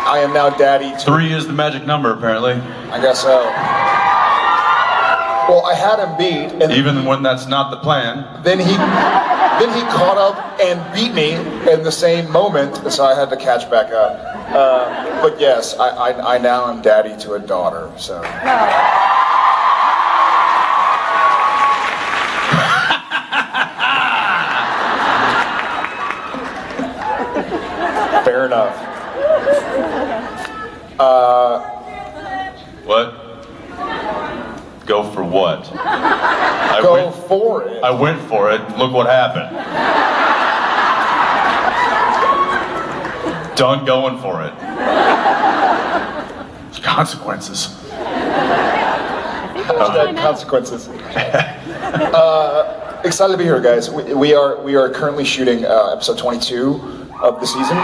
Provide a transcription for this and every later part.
I am now daddy to... 3 is the magic number, apparently. I guess so. Well, I had him beat, and even when that's not the plan. Then he caught up and beat me in the same moment, so I had to catch back up. But yes, I now am daddy to a daughter, so. Fair enough. What? Go for what? Go for it. I went for it. Look what happened. Done going for it. Consequences. Consequences. Excited to be here, guys. We are currently shooting episode 22 of the season.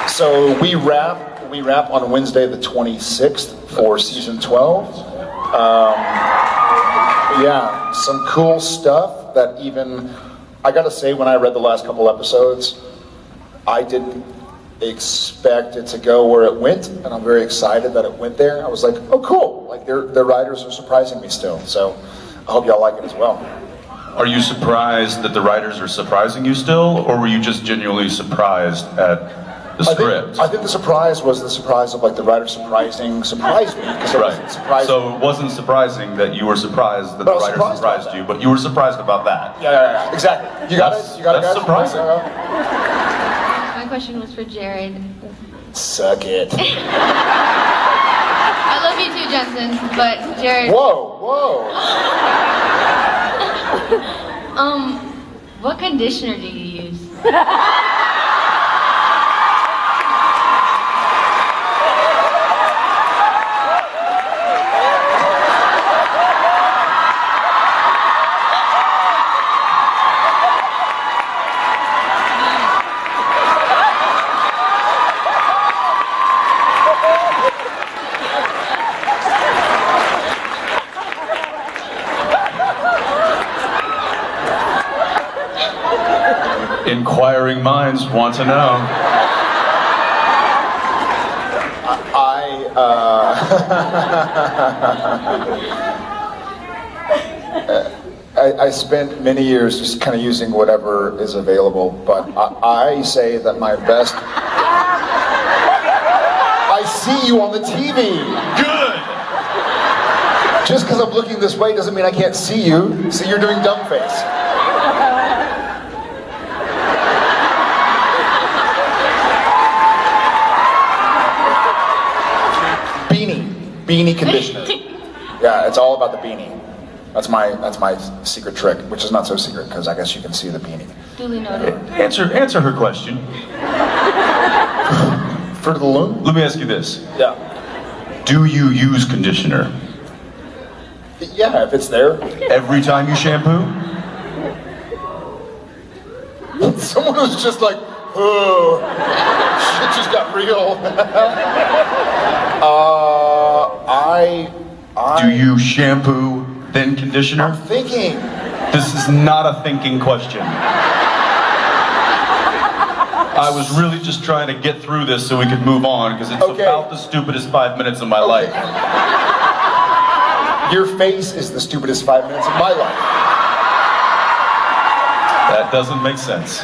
So we wrap on Wednesday the 26th for season 12. Yeah, some cool stuff that even, I gotta say, when I read the last couple episodes, I didn't expect it to go where it went, and I'm very excited that it went there. I was like, oh cool, like the writers are surprising me still, so I hope y'all like it as well. Are you surprised that the writers are surprising you still, or were you just genuinely surprised at the script? I think the surprise was the surprise of like the writer surprised me because it wasn't surprising. So it wasn't surprising that you were surprised that the writer surprised you, but you were surprised about that. Yeah, exactly. You got it, that's guys? Surprising. My question was for Jared. Suck it. I love you too, Jensen, but Jared. Whoa. What conditioner do you use? Inquiring minds want to know. I spent many years just kind of using whatever is available, but I say that my best... I see you on the TV! Good! Just because I'm looking this way doesn't mean I can't see you, so you're doing dumb face. Beanie conditioner. Yeah, it's all about the beanie. That's my secret trick, which is not so secret because I guess you can see the beanie. Duly noted. Answer her question. For the loon? Let me ask you this. Yeah. Do you use conditioner? Yeah, if it's there. Every time you shampoo? Someone was just like, oh, shit just got real. Do you shampoo, then conditioner? I'm thinking. This is not a thinking question. I was really just trying to get through this so we could move on, because it's about the stupidest 5 minutes of my life. Your face is the stupidest 5 minutes of my life. That doesn't make sense.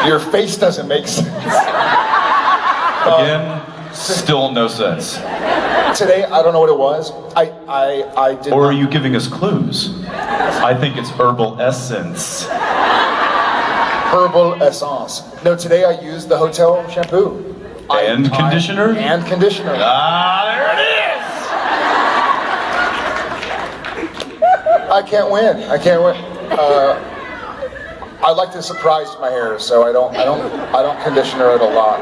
Your face doesn't make sense. Again, still no sense. Today, I don't know what it was. I did. Or are you giving us clues? I think it's herbal essence. Herbal essence. No, today I used the hotel shampoo. And conditioner? And conditioner. Ah, there it is! I can't win. I like to surprise my hair, so I don't conditioner it a lot.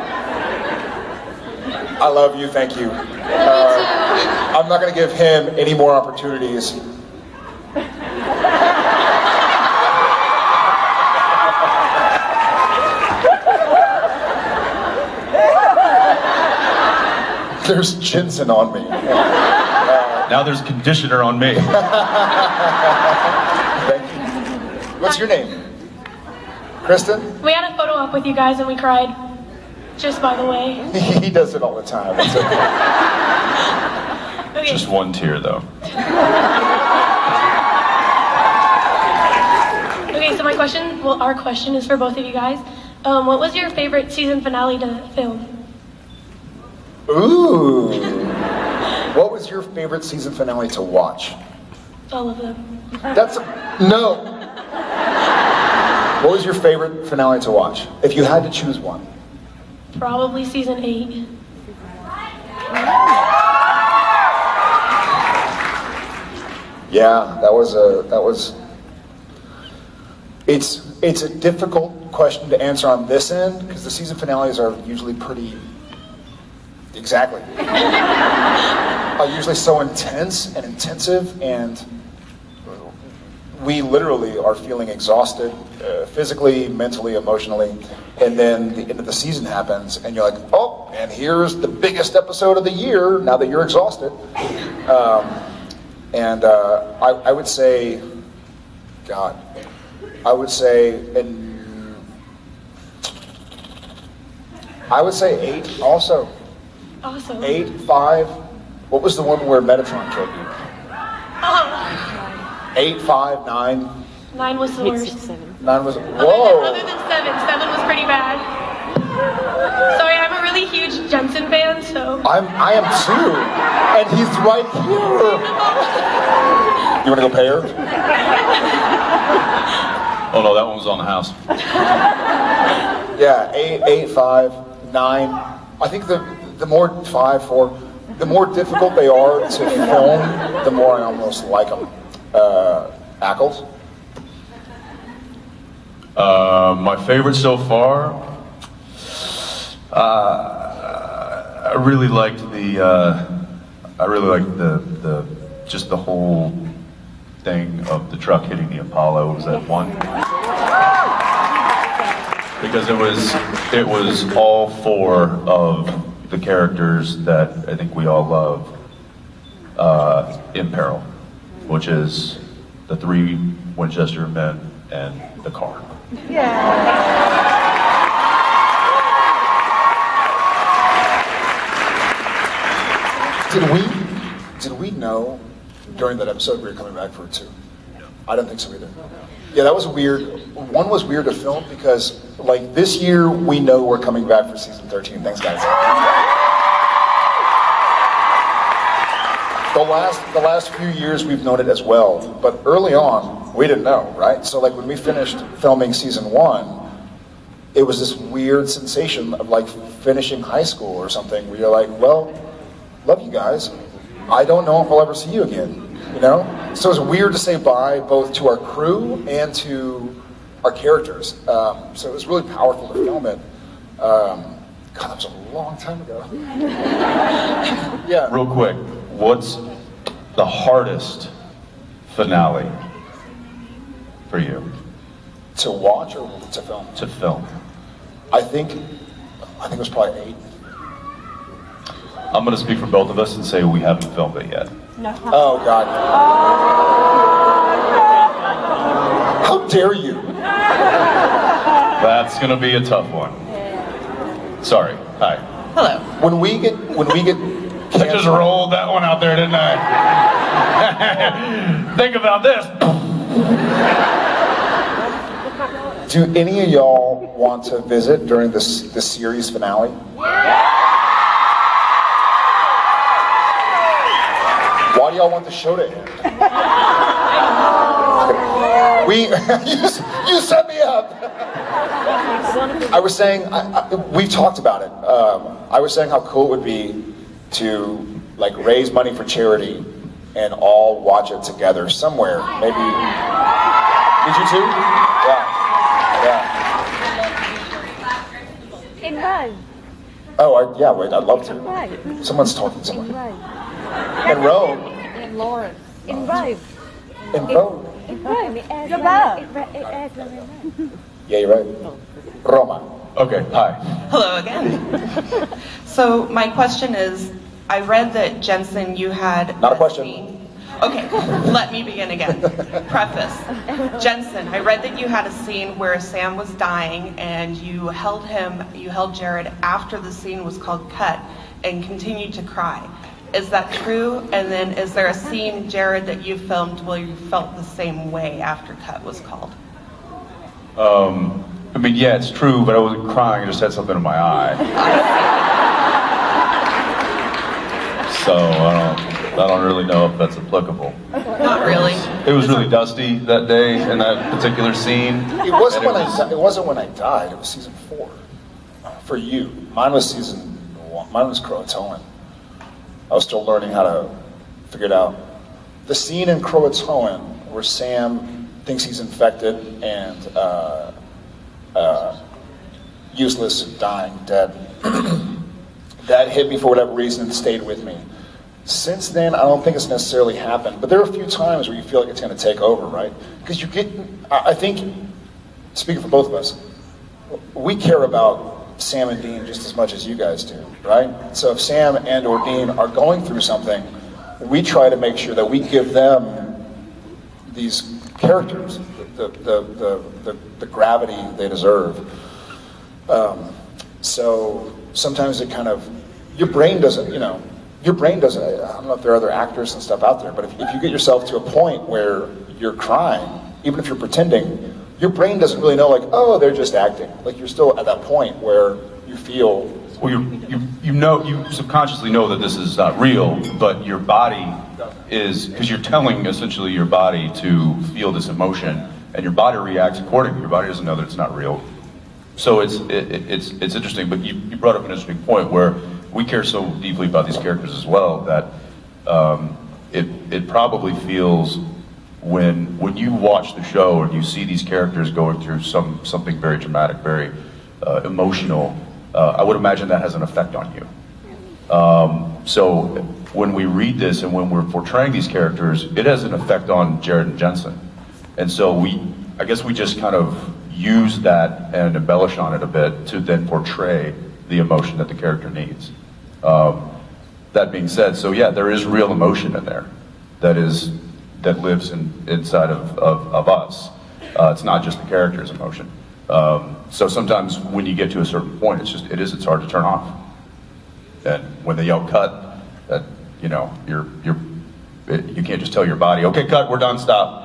I love you, thank you. I'm not gonna give him any more opportunities. There's Jensen on me. Now there's conditioner on me. Thank you. What's your name? Kristen? We had a photo up with you guys and we cried. Just by the way. He does it all the time. It's okay. Okay. Just one tear, though. Okay, so our question is for both of you guys. What was your favorite season finale to film? Ooh. What was your favorite season finale to watch? All of them. No. What was your favorite finale to watch? If you had to choose one. Probably season 8. Yeah, that was. It's a difficult question to answer on this end because the season finales are usually pretty. Exactly. Are usually so intense and intensive, and we literally are feeling exhausted, physically, mentally, emotionally, and then the end of the season happens, and you're like, oh, and here's the biggest episode of the year. Now that you're exhausted, I would say, God, I would say 8 also. Awesome. 8, 5. What was the one where Metatron killed you? Oh. 8, 5, 9. 9 was the worst. 9 was. Other Whoa. than 7. 7 was pretty bad. Sorry, I'm a really huge Jensen fan, so. I am too, and he's right here. You want to go pay her? Oh no, that one was on the house. Yeah, 8, 5, 9. I think the more 5, 4, the more difficult they are to film, the more I almost like them. Ackles? My favorite so far. I really liked the just the whole thing of the truck hitting the Apollo. Was that one? Because it was all 4 of the characters that I think we all love in peril, which is the 3 Winchester men and the car. Did we know during that episode we were coming back for 2? I don't think so either. Yeah, that was weird. 1 was weird to film because, like, this year we know we're coming back for season 13. Thanks, guys. The last few years we've known it as well, but early on we didn't know, right? So, like, when we finished filming season 1, it was this weird sensation of like finishing high school or something where you're like, well, love you guys. I don't know if I'll ever see you again, you know? So it's weird to say bye both to our crew and to our characters. So it was really powerful to film it. God, that was a long time ago. Yeah. Real quick, what's the hardest finale for you To watch or to film? to film? I think it was probably 8. I'm going to speak for both of us and say we haven't filmed it yet. Oh God. How dare you? That's going to be a tough one. Sorry. Hi. Hello. When we get I just rolled that one out there, didn't I? Think about this. Do any of y'all want to visit during this series finale? Why do y'all want the show to end? You set me up. I was saying, we've talked about it. I was saying how cool it would be to like raise money for charity and all watch it together somewhere. Maybe. Did you too? Yeah. Invite. Oh, yeah. Wait, I'd love to. Invite. Someone's talking to someone. Invite. In Rome. In Lawrence. Invite. In Rome. Invite. Yeah, you're right. Roma. Okay, hi. Hello again. So my question is, I read that Jensen, you had Not a question. scene. Okay, let me begin again. Preface. Jensen, I read that you had a scene where Sam was dying and you held Jared after the scene was called cut and continued to cry. Is that true? And then is there a scene, Jared, that you filmed where you felt the same way after cut was called? I mean, yeah, it's true, but I wasn't crying. I just had something in my eye. So I don't really know if that's applicable. Not really. It was really dusty that day in that particular scene. It wasn't it wasn't when I died. It was season 4 for you. Mine was season 1. Mine was Croatoan. I was still learning how to figure it out. The scene in Croatoan where Sam thinks he's infected and useless, dying, dead. That hit me for whatever reason and stayed with me. Since then, I don't think it's necessarily happened, but there are a few times where you feel like it's going to take over, right? Because I think, speaking for both of us, we care about Sam and Dean just as much as you guys do, right? So if Sam and or Dean are going through something, we try to make sure that we give them these characters the gravity they deserve. So sometimes it kind of, your brain doesn't, I don't know if there are other actors and stuff out there, but if you get yourself to a point where you're crying, even if you're pretending, your brain doesn't really know, like, oh, they're just acting. Like, you're still at that point where you feel... Well, you subconsciously know that this is not real, but your body is, because you're telling essentially your body to feel this emotion, and your body reacts accordingly. Your body doesn't know that it's not real. So it's interesting, but you brought up an interesting point where we care so deeply about these characters as well that it probably feels when you watch the show and you see these characters going through something very dramatic, very emotional, I would imagine that has an effect on you. So when we read this and when we're portraying these characters, it has an effect on Jared and Jensen. And so I guess we just kind of use that and embellish on it a bit to then portray the emotion that the character needs. That being said, so yeah, there is real emotion in there that lives inside of us. It's not just the character's emotion. So sometimes when you get to a certain point, it's hard to turn off. And when they yell cut, that you can't just tell your body, okay, cut, we're done, stop.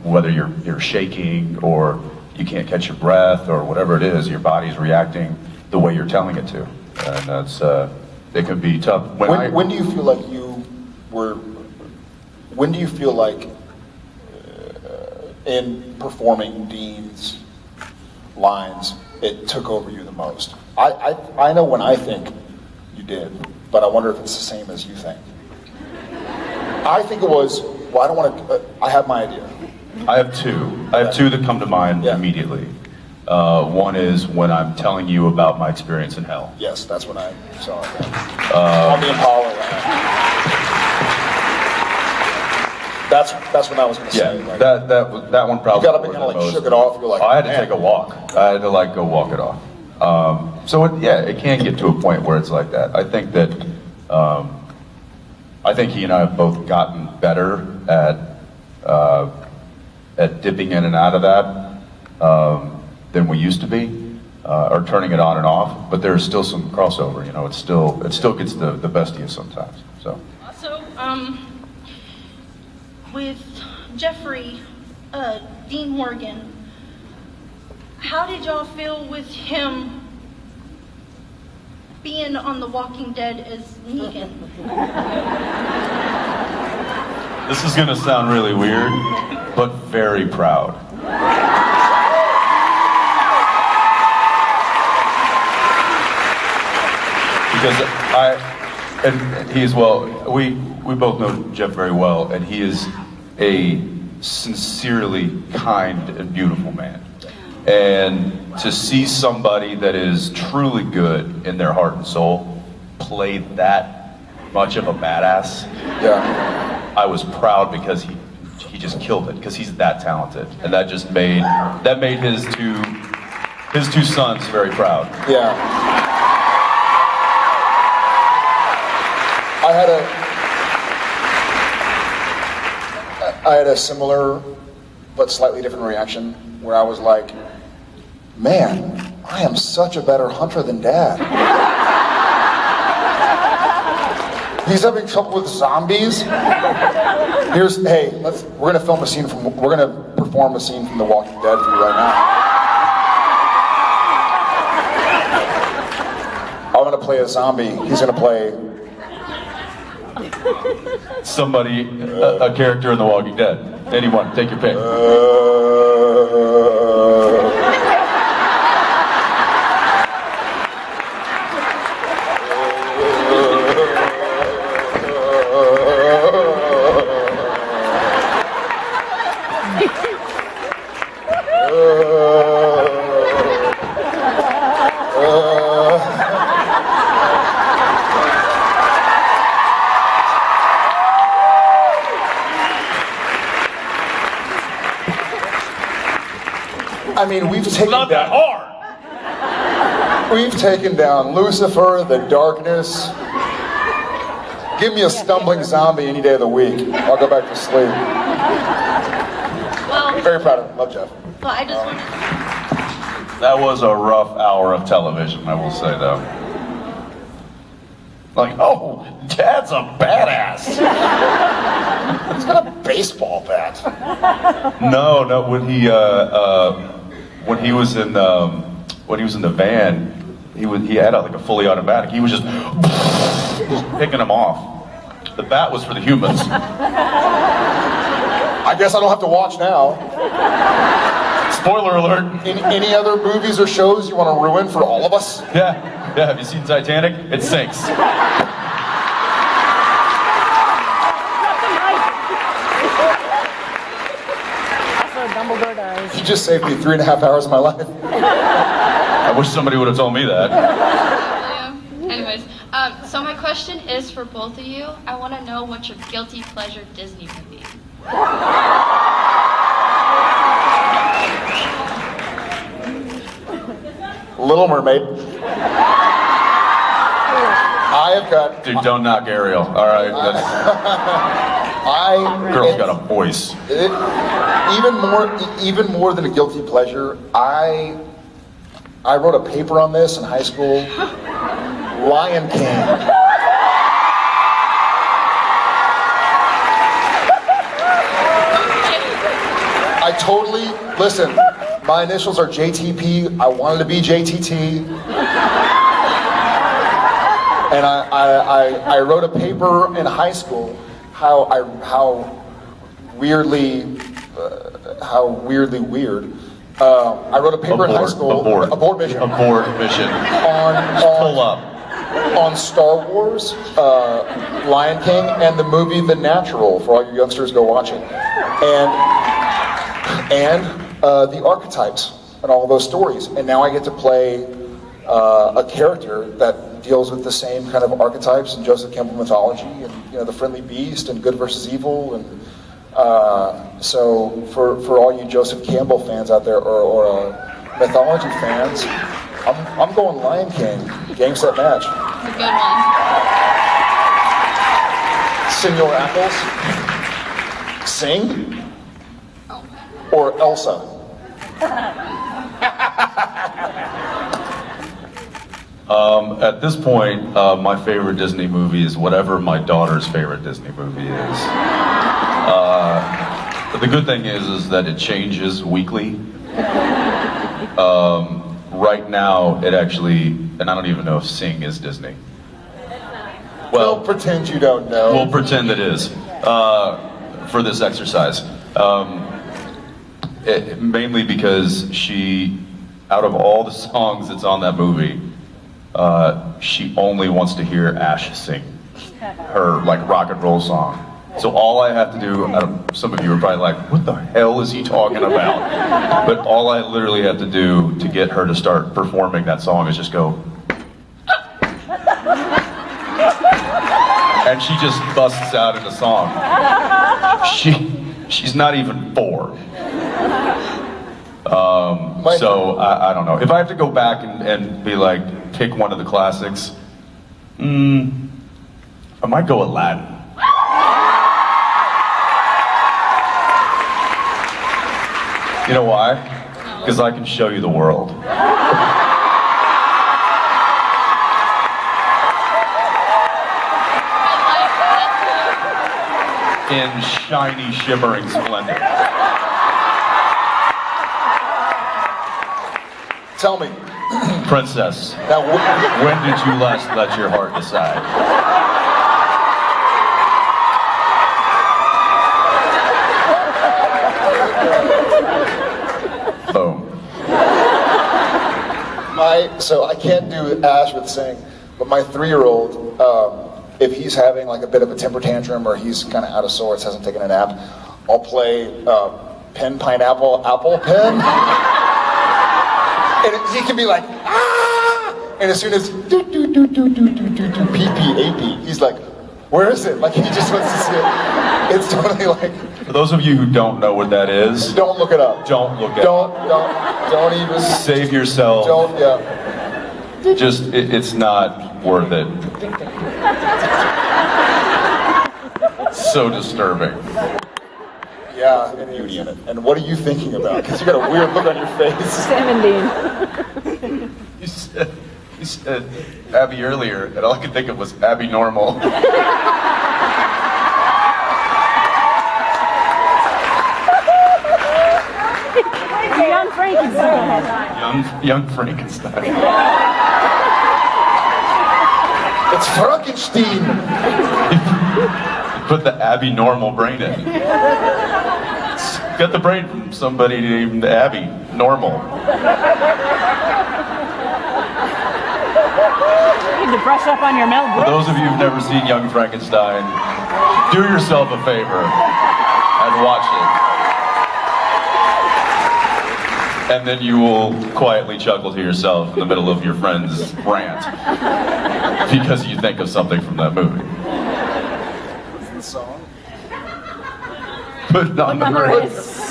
Whether you're shaking or you can't catch your breath or whatever it is, your body's reacting the way you're telling it to, and that's it can be tough. When do you feel like When do you feel like in performing Dean's lines, it took over you the most? I know when I think you did, but I wonder if it's the same as you think. I think it was. Well, I don't want to. I have my idea. I have two that come to mind immediately. One is when I'm telling you about my experience in hell. Yes, that's when I saw it. On the Impala. That's what I was going to say. Yeah, that one probably. You got up and kind of like shook it off. You're like, I had to take a walk. I had to like go walk it off. So it can get to a point where it's like that. I think that he and I have both gotten better at dipping in and out of that than we used to be, or turning it on and off. But there's still some crossover. It still gets the best of you sometimes. So. Also, with Jeffrey, Dean Morgan, how did y'all feel with him being on The Walking Dead as Negan? This is gonna sound really weird, but very proud. Because and he as well, we both know Jeff very well, and he is a sincerely kind and beautiful man. And to see somebody that is truly good in their heart and soul play that much of a badass, I was proud because he just killed it, because he's that talented, and that made his two sons very proud. Yeah. I had a similar but slightly different reaction where I was like, man, I am such a better hunter than Dad. He's having trouble with zombies. We're gonna perform a scene from The Walking Dead for you right now. I'm gonna play a zombie. He's gonna play Somebody, a character in The Walking Dead. Anyone, take your pick. I mean, we've taken Not that down. hard. We've taken down Lucifer, the darkness. Give me a stumbling zombie any day of the week. I'll go back to sleep. Well, Very proud of him. Love Jeff. well, I just wanted That was a rough hour of television, I will say though. Like, oh, Dad's a badass. He's got a baseball bat. No, when he was in the van, he had like a fully automatic. He was just picking them off. The bat was for the humans. I guess I don't have to watch now. Spoiler alert. Any other movies or shows you want to ruin for all of us? Yeah. Have you seen Titanic? It sinks. That's what Dumbledore does. You just saved me 3.5 hours of my life. I wish somebody would have told me that. Anyways, so my question is for both of you. I want to know what's your guilty pleasure Disney movie. Little Mermaid. I have got. Dude, don't knock Ariel. All right. Girl's got a voice. Even more than a guilty pleasure, I wrote a paper on this in high school. Lion King. I totally listen. My initials are JTP. I wanted to be JTT. And I wrote a paper in high school how weirdly weird. I wrote a paper in high school. Abort mission. Abort mission. Pull up. On Star Wars, Lion King, and the movie The Natural for all you youngsters, go watch it. And the archetypes and all those stories. And now I get to play a character that deals with the same kind of archetypes in Joseph Campbell mythology, and the friendly beast and good versus evil. And so for all you Joseph Campbell fans out there, or mythology fans, I'm going Lion King. Game, set, match. A good one. Senor Apples. Sing. Or Elsa. At this point, my favorite Disney movie is whatever my daughter's favorite Disney movie is. But the good thing is that it changes weekly. Right now, it actually, and I don't even know if Sing is Disney. Well, pretend you don't know. We'll pretend it is for this exercise. Mainly because she, out of all the songs that's on that movie, she only wants to hear Ash sing her like rock and roll song. So all I have to do, some of you are probably like, what the hell is he talking about? But all I literally have to do to get her to start performing that song is just go. And she just busts out in the song. She's not even 4. So I don't know. If I have to go back and be like, pick one of the classics, I might go Aladdin. You know why? Because I can show you the world. In shiny, shimmering splendor. Tell me, Princess, now, when did you last let your heart decide? Boom. so I can't do Ash with sing, but my 3-year-old, if he's having like a bit of a temper tantrum or he's kind of out of sorts, hasn't taken a nap, I'll play pen, pineapple, apple, pen. And he can be like, ah! And as soon as do, PP, he's like, where is it? Like he just wants to see it. It's totally like, For those of you who don't know what that is, don't look it up. don't look at Don't even, Save yourself. don't, yeah. Just, it's not worth it. So disturbing. Yeah, and beauty in it. And what are you thinking about? Because you got a weird look on your face. Sam and Dean. You said Abby earlier, and all I could think of was Abby Normal. Young Frankenstein. Young Frankenstein. It's Frankenstein. Put the Abby Normal brain in. Got the brain from somebody named Abby Normal. You need to brush up on your Mel For Brooks. those of you who've never seen Young Frankenstein, do yourself a favor and watch it. And then you will quietly chuckle to yourself in the middle of your friend's rant because you think of something from that movie. The song. Put it on the Memorize.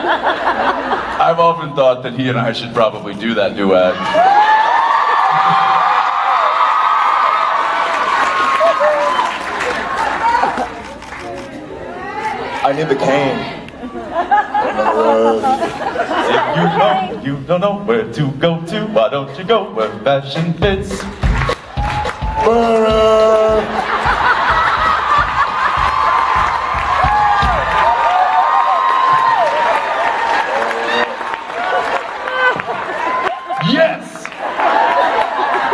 I've often thought that he and I should probably do that duet. I need the cane. If you don't know where to go to, why don't you go where fashion fits? Yes!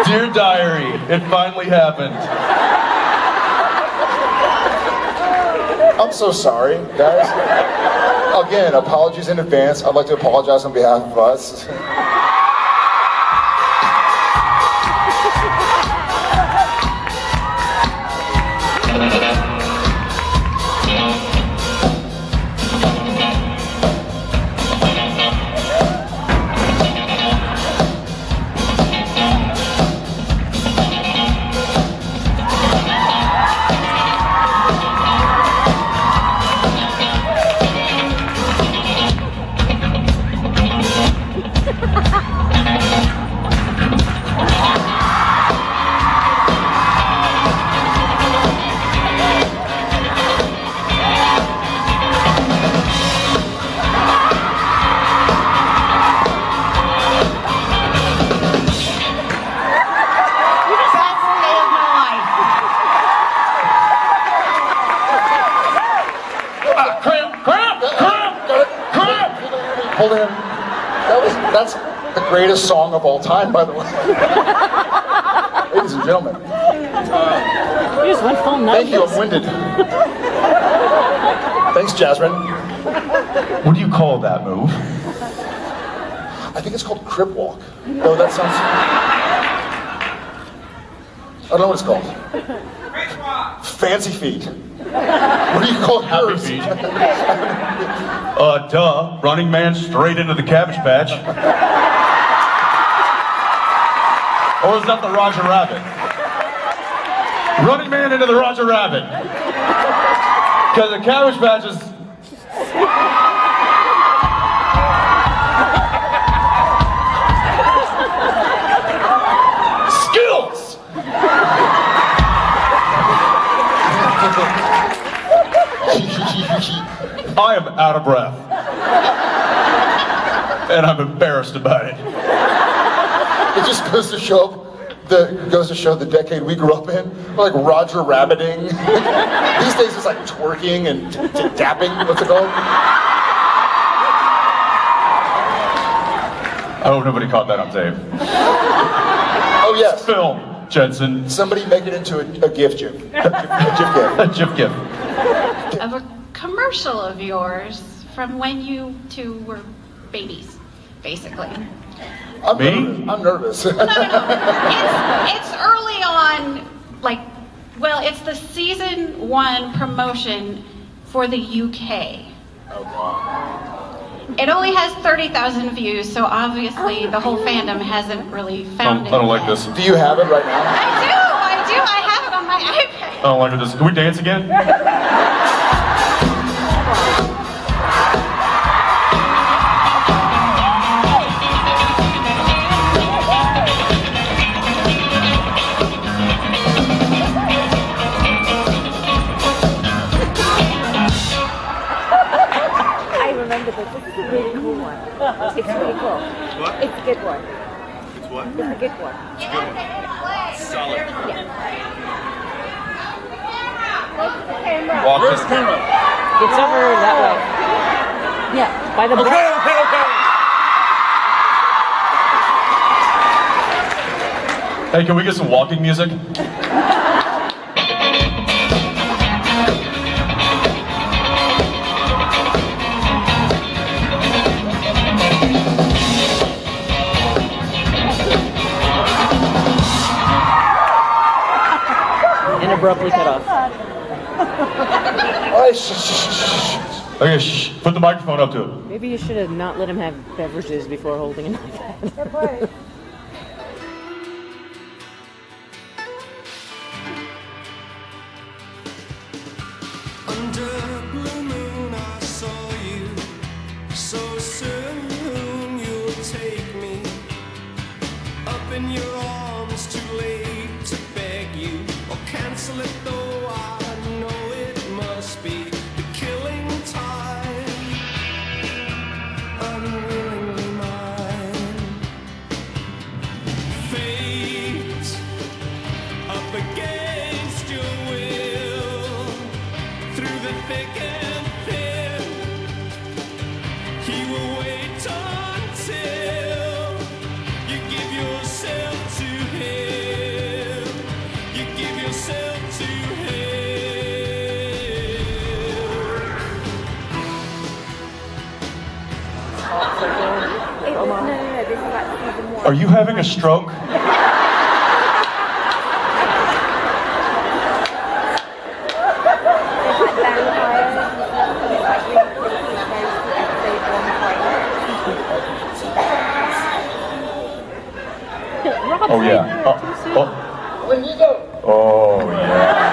Dear Diary, it finally happened. I'm so sorry, guys. Again, apologies in advance. I'd like to apologize on behalf of us. Hold in. That's the greatest song of all time, by the way. Ladies and gentlemen, You just went full thank you. numbers. I'm winded. Thanks, Jasmine. What do you call that move? I think it's called crip walk. No, that sounds. I don't know what it's called. Fancy feet. What do you call Happy yours? feet. Duh. Running man straight into the Cabbage Patch. Or is that the Roger Rabbit? Running man into the Roger Rabbit. Because the Cabbage Patch is... out of breath. And I'm embarrassed about it. It just goes to show the decade we grew up in. We're like Roger Rabbiting. These days it's like twerking and dapping. What's it called? I hope nobody caught that on tape. Oh yes. Film, Jensen. Somebody make it into a GIF GIF. A GIF GIF. A GIF. Of a commercial of yours from when you two were babies, basically. I'm Me? nervous. No. It's early on, it's the season 1 promotion for the UK. Oh God. It only has 30,000 views, so obviously the whole fandom hasn't really found I it. don't like this. Do you have it right now? I do. I have it on my iPad. I don't like this. Can we dance again? I remember this. This is a really cool one. It's really cool. What? It's a good one. It's what? It's a good one. Solid. Walk Where's this the camera? It's over that way. Yeah, by the Okay. Hey, can we get some walking music? and abruptly cut off. Oh, shh. Okay, shh. Put the microphone up to it. Maybe you should have not let him have beverages before holding an iPad. Under blue moon I saw you. So soon you'll take me up in your arms. Too late to beg you or cancel it, though I know it must be the killing time. Unwillingly mine. Fate up against your will. Through the thick and thin, he will wait until you give yourself to him. You give yourself to him. No, this is like season 1. Are you having a stroke? There's like vampires and stuff, and it's like really creepy. It's very episode 1 quite. Oh yeah. Oh yeah.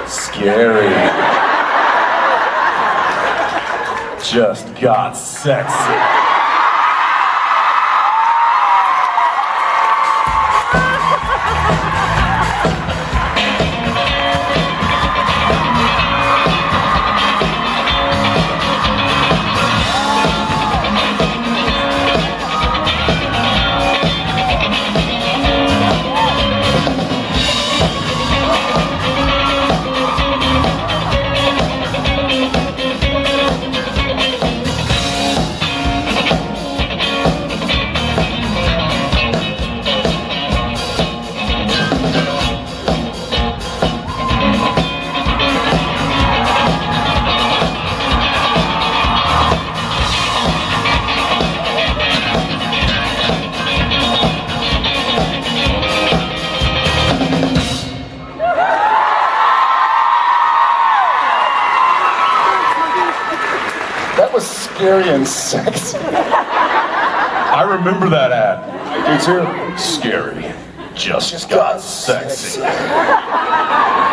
Scary. Just got sexy. That was scary and sexy. I remember that ad. I do too. Scary. Just got sexy.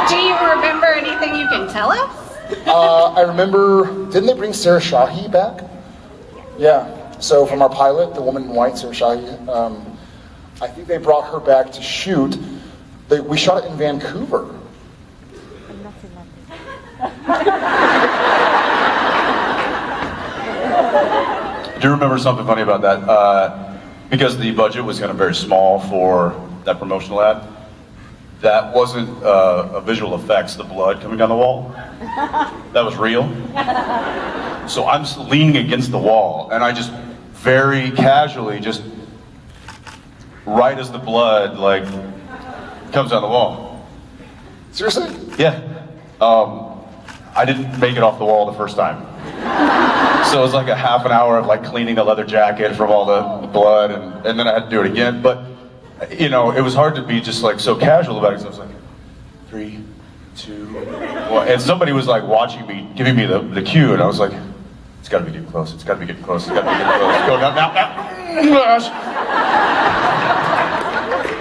Do you remember anything you can tell us? I remember, didn't they bring Sarah Shahi back? Yeah. So from our pilot, the woman in white, Sarah Shahi, I think they brought her back to shoot. We shot it in Vancouver. I'm not in London. I do remember something funny about that. Because the budget was kind of very small for that promotional ad, that wasn't visual effects, the blood coming down the wall. That was real. So I'm just leaning against the wall, and I just very casually, just right as the blood like comes down the wall. Seriously? Yeah. I didn't make it off the wall the first time. So it was like a half an hour of like cleaning the leather jacket from all the blood, and then I had to do it again. But you know, it was hard to be just like so casual about it, because I was like, 3, 2, 1, and somebody was like watching me, giving me the cue, and I was like, it's got to be getting close. It's got to be getting close. It's got to be getting close. Go now.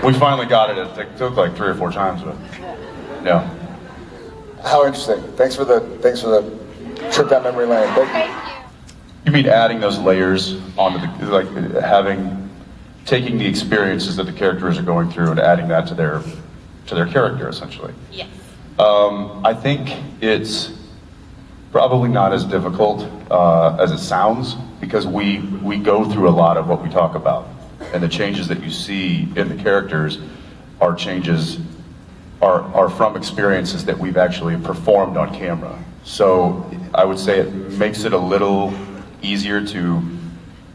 We finally got it. It took like 3 or 4 times, but yeah. How interesting. Thanks for the trip down memory lane. Thank you. You mean adding those layers onto the, like taking the experiences that the characters are going through and adding that to their character, essentially. Yes. I think it's probably not as difficult as it sounds, because we go through a lot of what we talk about, and the changes that you see in the characters are from experiences that we've actually performed on camera. So I would say it makes it a little easier to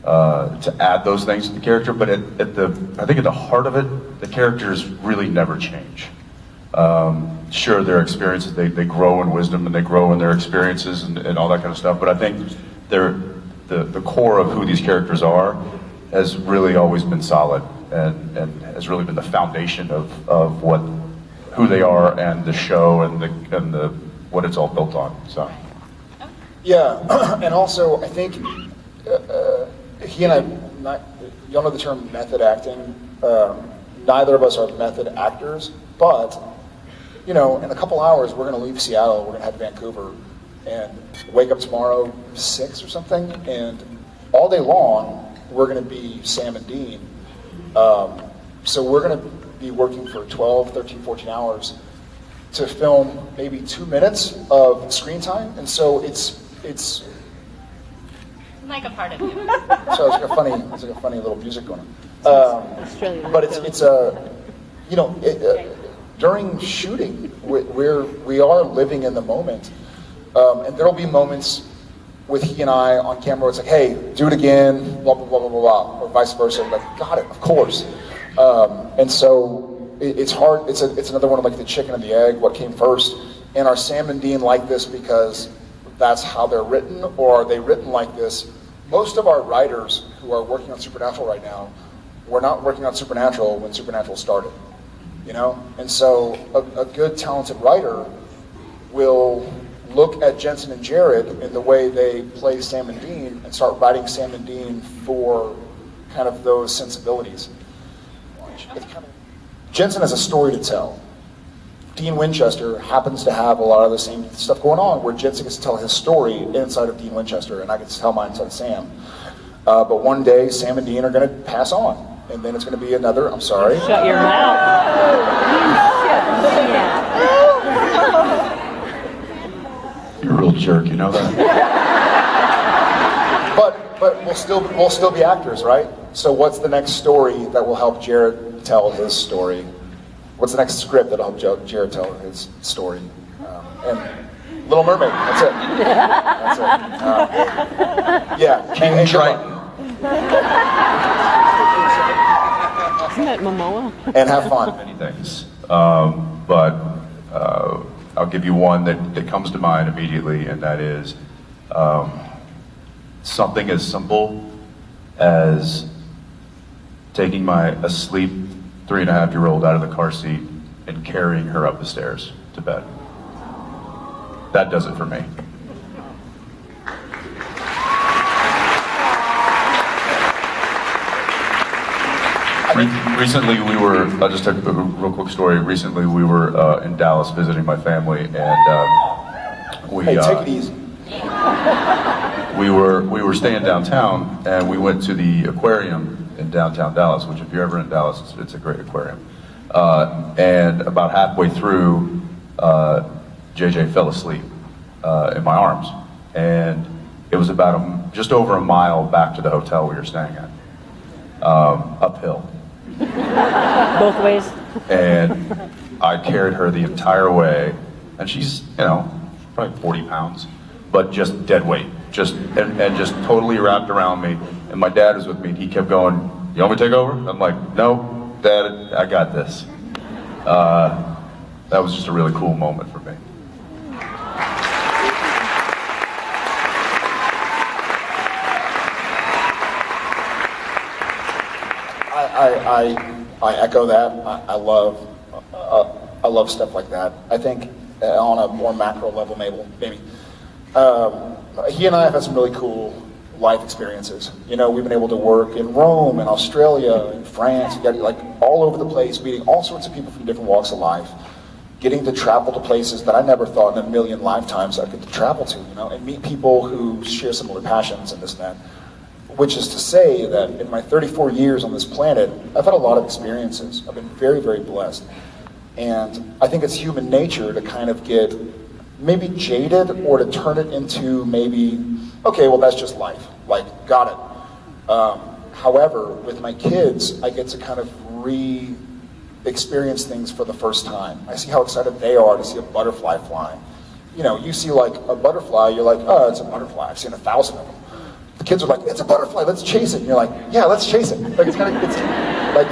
add those things to the character, but I think at the heart of it, the characters really never change. Sure, their experiences, they grow in wisdom and they grow in their experiences and all that kind of stuff, but I think the core of who these characters are has really always been solid and has really been the foundation of who they are and the show and the what it's all built on. So. Yeah, and also I think he and I, y'all know the term method acting. Neither of us are method actors, but you know, in a couple hours we're going to leave Seattle, we're going to head to Vancouver, and wake up tomorrow 6 or something, and all day long we're going to be Sam and Dean. So we're going to be working for 12, 13, 14 hours to film maybe 2 minutes of screen time, and so it's Like a part of you. so it's like a funny little music going on. But it's you know, during shooting we are living in the moment, and there'll be moments with he and I on camera where it's like, hey, do it again, blah blah blah blah blah, or vice versa. Like, got it, of course. And so it's hard. It's another one of like the chicken and the egg. What came first? And are Sam and Dean like this because that's how they're written, or are they written like this? Most of our writers who are working on Supernatural right now were not working on Supernatural when Supernatural started, you know? And so a good, talented writer will look at Jensen and Jared in the way they play Sam and Dean and start writing Sam and Dean for kind of those sensibilities. Jensen has a story to tell. Dean Winchester happens to have a lot of the same stuff going on, where Jensen gets to tell his story inside of Dean Winchester, and I get to tell mine inside of Sam. But one day, Sam and Dean are going to pass on, and then it's going to be another. I'm sorry. Shut your mouth. You're a real jerk, you know that? But we'll still be actors, right? So what's the next story that will help Jared tell his story? What's the next script that'll help Jared tell his story? And Little Mermaid. That's it. That's it. Yeah. King Triton. Isn't that Momoa? And have fun. Many things, but I'll give you one that comes to mind immediately, and that is something as simple as taking my asleep 3.5-year-old out of the car seat and carrying her up the stairs to bed. That does it for me. Recently we were, I'll just tell you a real quick story. Recently we were in Dallas visiting my family, and Hey, take it easy. we were staying downtown, and we went to the aquarium in downtown Dallas, which if you're ever in Dallas, it's a great aquarium. And about halfway through, JJ fell asleep in my arms, and it was about just over a mile back to the hotel we were staying at, uphill. Both ways. And I carried her the entire way, and she's, probably 40 pounds, but just dead weight, and just totally wrapped around me. And my dad was with me, and he kept going, "You want me to take over?" I'm like, "No, Dad, I got this." That was just a really cool moment for me. I echo that. I love stuff like that. I think on a more macro level, maybe he and I have had some really cool life experiences. We've been able to work in Rome and Australia and France, like all over the place, meeting all sorts of people from different walks of life, getting to travel to places that I never thought in a million lifetimes I'd get to travel to, and meet people who share similar passions and this and that. Which is to say that in my 34 years on this planet, I've had a lot of experiences. I've been very, very blessed. And I think it's human nature to kind of get maybe jaded or to turn it into maybe, okay, well, that's just life. Like, got it. However, with my kids, I get to kind of experience things for the first time. I see how excited they are to see a butterfly flying. You see like a butterfly, you're like, oh, it's a butterfly. I've seen 1,000 of them. The kids are like, it's a butterfly, let's chase it. And you're like, yeah, let's chase it. Like it's like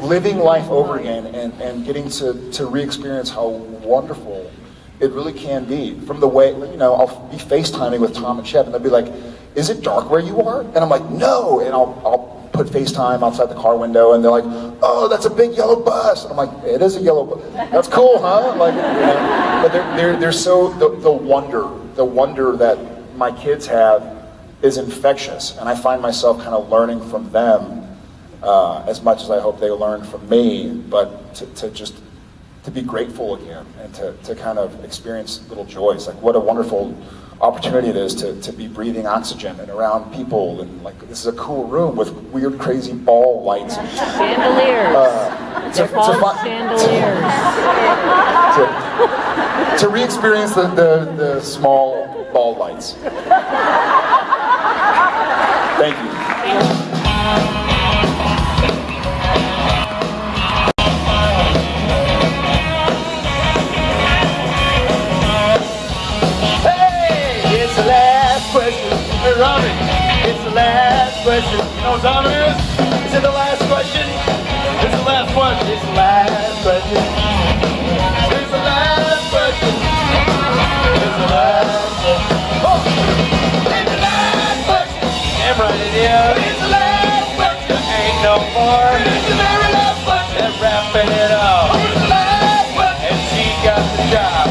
living life over again and getting to re-experience how wonderful it really can be. From the way, I'll be FaceTiming with Tom and Shep, and they'll be like, is it dark where you are? And I'm like, no. And I'll put FaceTime outside the car window, and they're like, oh, that's a big yellow bus. And I'm like, it is a yellow bus. That's cool, huh? Like, but they're so, the wonder that my kids have is infectious, and I find myself kind of learning from them as much as I hope they learn from me, but to be grateful again and to kind of experience little joys. Like what a wonderful opportunity it is to be breathing oxygen and around people, and like this is a cool room with weird crazy ball lights and Chandeliers. They're called chandeliers. To re-experience the small ball lights. Thank you. Hey, it's the last question. Hey, Robbie, it's the last question. You know what time it is? Is it the last question? It's the last one. It's the last question. It's the last question. It's the last question. Oh! It's the last question. And right in here. It's the last question. Ain't no more. It's the very last question. And wrapping it up. It's the last question. And she got the job.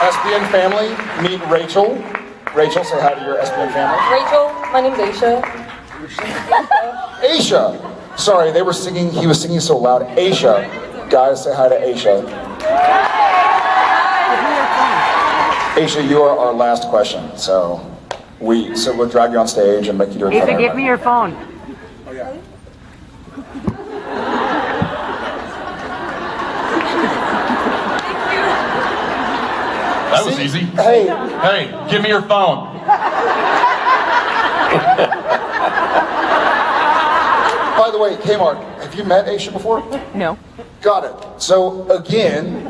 SBN family, meet Rachel. Rachel, say hi to your SBN family. Rachel, my name's Aisha. Aisha. Sorry, he was singing so loud. Aisha. Guys, say hi to Aisha. Aisha, you are our last question. So we'll drag you on stage and make you do a cover. Aisha, give me your phone. Oh, yeah. That was easy. Hey, give me your phone. by the way, Kmart, have you met Aisha before? No. Got it. So again,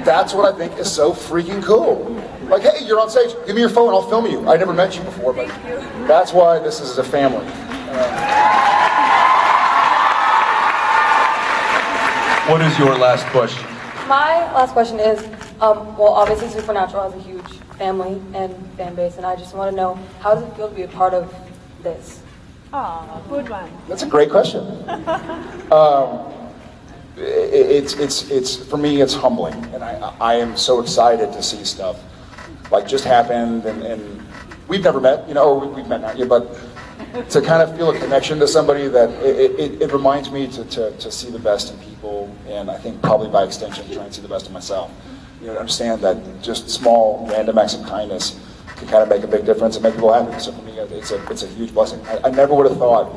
that's what I think is so freaking cool. Like, hey, you're on stage. Give me your phone. I'll film you. I never met you before, but that's why this is a family. What is your last question? My last question is, obviously Supernatural has a huge family and fan base, and I just want to know, how does it feel to be a part of this? Oh, good one. That's a great question. It's for me, it's humbling, and I am so excited to see stuff like just happened, and we've never met, or we've met now, but to kind of feel a connection to somebody that it reminds me to see the best in people, and I think probably by extension try and see the best in myself. To understand that just small random acts of kindness can kind of make a big difference and make people happy. So for me, it's a huge blessing. I never would have thought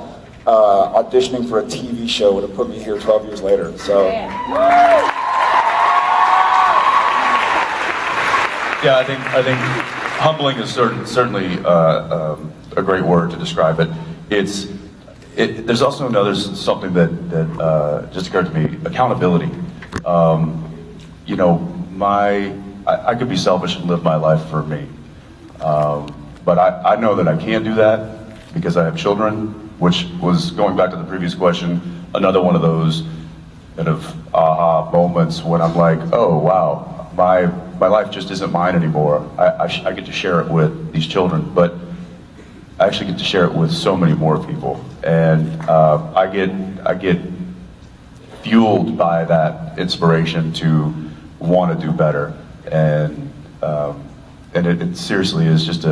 auditioning for a TV show would have put me here 12 years later. So. Yeah, I think humbling is certainly a great word to describe it. There's also something that just occurred to me: accountability. You know, I could be selfish and live my life for me, but I know that I can't do that because I have children, which was, going back to the previous question, another one of those kind of aha moments when I'm like, oh wow. My life just isn't mine anymore. I get to share it with these children, but I actually get to share it with so many more people, and I get fueled by that inspiration to want to do better, and it seriously is just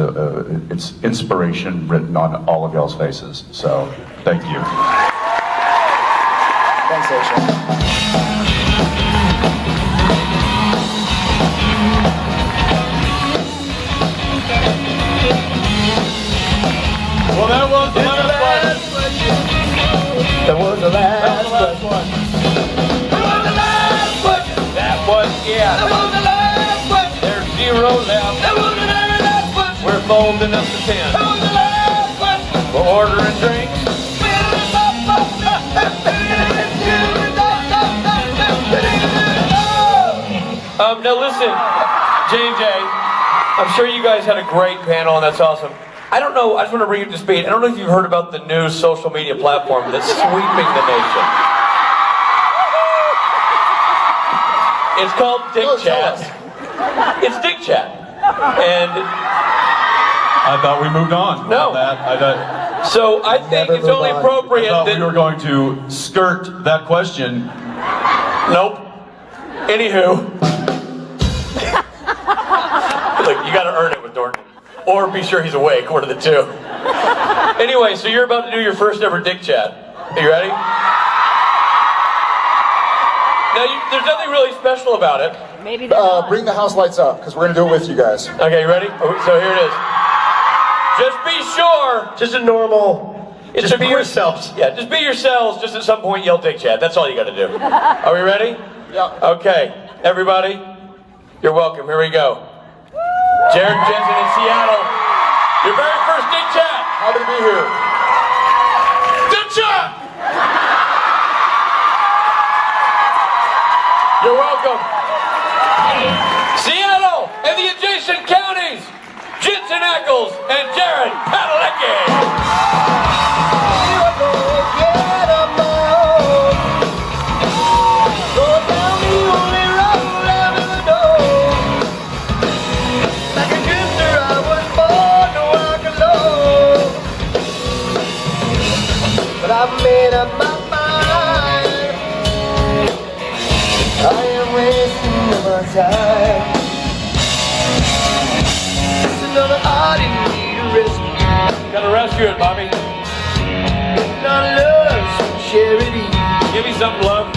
it's inspiration written on all of y'all's faces. So thank you. Thanks, Aisha. Well, that was the last question. That was the last one. That was the last question. That was, yeah. That was the last question. There's 0 left. That was the very last question. We're folding up the pen. That was the last question. We're ordering drinks. Now listen, J&J, I'm sure you guys had a great panel and that's awesome. I don't know, I just want to bring you up to speed. I don't know if you've heard about the new social media platform that's sweeping the nation. It's called Dick Chat. It's Dick Chat. And I thought we moved on. No. So I think it's only appropriate I thought that we were going to skirt that question. Nope. Anywho. Look, you gotta earn it with Dorton. Or be sure he's awake, one of the two. Anyway, so you're about to do your first ever Dick Chat. Are you ready? Now, there's nothing really special about it. Maybe they're Bring the house lights up, because we're going to do it with you guys. Okay, you ready? So here it is. Just be sure. Just a normal. Just be yourselves. Yeah, just be yourselves. Just at some point yell Dick Chat. That's all you gotta do. Are we ready? Yeah. Okay, everybody, you're welcome. Here we go. Jared and Jensen in Seattle. Your very first Dick Chat. Happy to be here. Dick Chat! You're welcome. Seattle and the adjacent counties. Jensen Ackles and Jared Padalecki. I've made up my mind. I am wasting my time. It's another heart in need of rescue. Gotta rescue it, Bobby. Not love, some charity. Give me something, love.